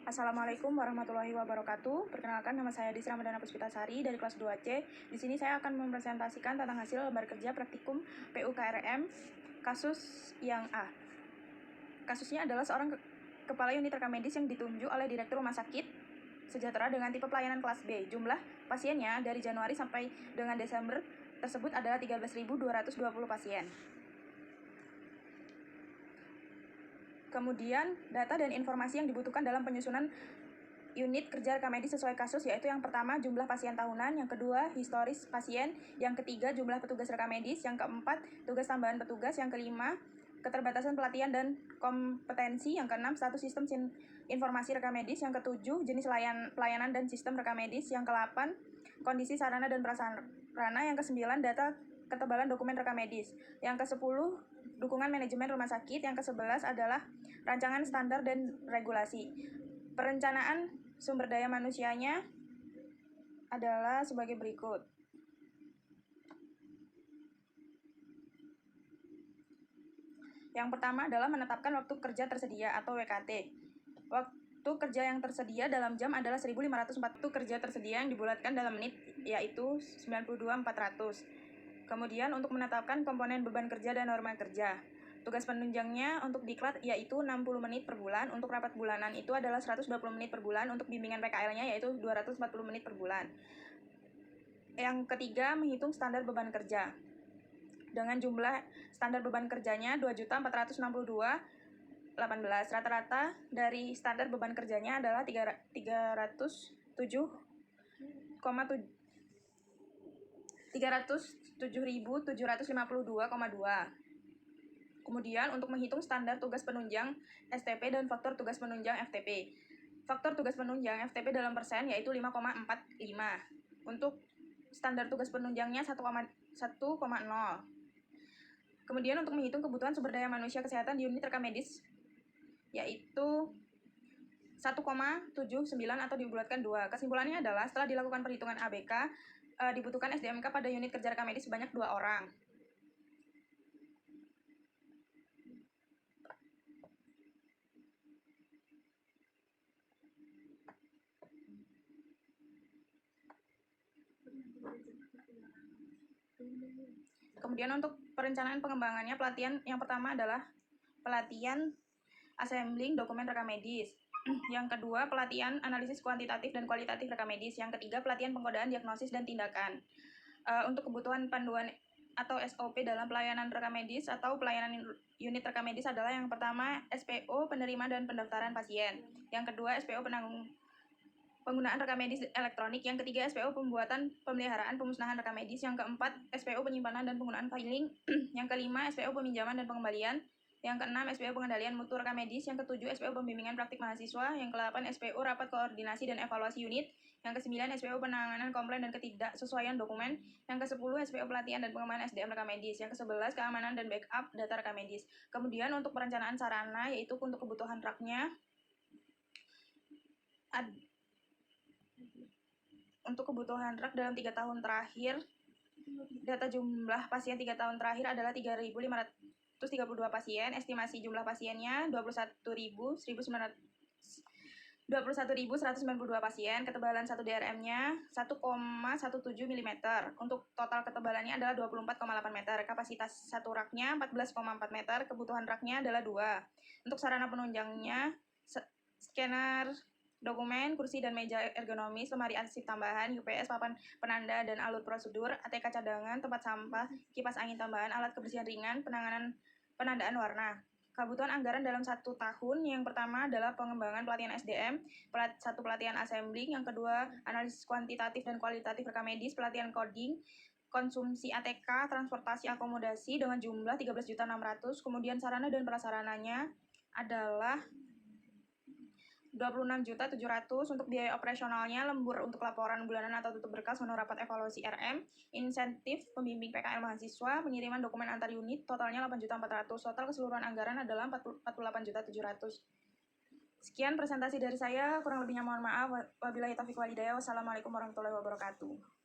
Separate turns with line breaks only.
Assalamualaikum warahmatullahi wabarakatuh. Perkenalkan, nama saya Disra Madana Puspitasari dari kelas 2C. Di sini saya akan mempresentasikan tentang hasil lembar kerja praktikum PUKRM kasus yang A. Kasusnya adalah seorang kepala unit rekam medis yang ditunjuk oleh Direktur Rumah Sakit Sejahtera dengan tipe pelayanan kelas B. Jumlah pasiennya dari Januari sampai dengan Desember tersebut adalah 13.220 pasien. Kemudian, data dan informasi yang dibutuhkan dalam penyusunan unit kerja rekam medis sesuai kasus, yaitu yang pertama jumlah pasien tahunan, yang kedua historis pasien, yang ketiga jumlah petugas rekam medis, yang keempat tugas tambahan petugas, yang kelima keterbatasan pelatihan dan kompetensi, yang keenam status sistem informasi rekam medis, yang ketujuh jenis pelayanan dan sistem rekam medis, yang kedelapan kondisi sarana dan prasarana, yang kesembilan data ketebalan dokumen rekam medis, yang kesepuluh dukungan manajemen rumah sakit, yang ke-11 adalah rancangan standar dan regulasi. Perencanaan sumber daya manusianya adalah sebagai berikut. Yang pertama adalah menetapkan waktu kerja tersedia atau WKT. Waktu kerja yang tersedia dalam jam adalah 1.540 kerja tersedia yang dibulatkan dalam menit, yaitu 92.400. Kemudian untuk menetapkan komponen beban kerja dan norma kerja. Tugas penunjangnya untuk diklat yaitu 60 menit per bulan, untuk rapat bulanan itu adalah 120 menit per bulan, untuk bimbingan PKL-nya yaitu 240 menit per bulan. Yang ketiga, menghitung standar beban kerja. Dengan jumlah standar beban kerjanya 2.462.18. Rata-rata dari standar beban kerjanya adalah 307.752,2. Kemudian untuk menghitung standar tugas penunjang STP dan faktor tugas penunjang FTP. Faktor tugas penunjang FTP dalam persen yaitu 5,45. Untuk standar tugas penunjangnya 1,0. Kemudian untuk menghitung kebutuhan sumber daya manusia kesehatan di unit rekam medis yaitu 1,79 atau dibulatkan 2. Kesimpulannya adalah setelah dilakukan perhitungan ABK, dibutuhkan SDMK pada unit kerja rekam medis sebanyak 2 orang. Kemudian untuk perencanaan pengembangannya, pelatihan yang pertama adalah pelatihan assembling dokumen rekam medis. Yang kedua, pelatihan analisis kuantitatif dan kualitatif rekam medis. Yang ketiga, pelatihan pengkodaan diagnosis dan tindakan. Untuk kebutuhan panduan atau SOP dalam pelayanan rekam medis atau pelayanan unit rekam medis adalah yang pertama SPO penerima dan pendaftaran pasien. Yang kedua, SPO penggunaan rekam medis elektronik. Yang ketiga, SPO pembuatan, pemeliharaan, pemusnahan rekam medis. Yang keempat, SPO penyimpanan dan penggunaan filing. Yang kelima, SPO peminjaman dan pengembalian. Yang keenam, SPO pengendalian mutu rekam medis. Yang ketujuh, SPO pembimbingan praktik mahasiswa. Yang ke-8, SPO rapat koordinasi dan evaluasi unit. Yang ke-9, SPO penanganan komplain dan ketidaksesuaian dokumen. Yang ke-10, SPO pelatihan dan pengembangan SDM rekam medis. Yang ke-11, keamanan dan backup data rekam medis. Kemudian untuk perencanaan sarana, yaitu untuk kebutuhan raknya, untuk kebutuhan rak dalam 3 tahun terakhir, data jumlah pasien 3 tahun terakhir adalah 3.532 pasien. Estimasi jumlah pasiennya 21.192 pasien. Ketebalan 1 DRM-nya 1,17 mm. Untuk total ketebalannya adalah 24,8 meter. Kapasitas satu raknya 14,4 meter. Kebutuhan raknya adalah 2. Untuk sarana penunjangnya scanner dokumen, kursi dan meja ergonomis, lemari arsip tambahan, UPS, papan penanda dan alur prosedur, ATK cadangan, tempat sampah, kipas angin tambahan, alat kebersihan ringan, penandaan warna. Kebutuhan anggaran dalam 1 tahun, yang pertama adalah pengembangan pelatihan SDM, satu pelatihan assembling, yang kedua analisis kuantitatif dan kualitatif rekam medis, pelatihan coding, konsumsi ATK, transportasi akomodasi dengan jumlah 13.600.000. Kemudian sarana dan prasarananya adalah 26.700.000. Untuk biaya operasionalnya, lembur untuk laporan bulanan atau tutup berkas, menu rapat evaluasi RM, insentif pembimbing PKL mahasiswa, pengiriman dokumen antar unit, totalnya 8.400.000. Total keseluruhan anggaran adalah 48.700.000. Sekian presentasi dari saya, kurang lebihnya mohon maaf. Wabillahi taufiq wal hidayah. Wassalamualaikum warahmatullahi wabarakatuh.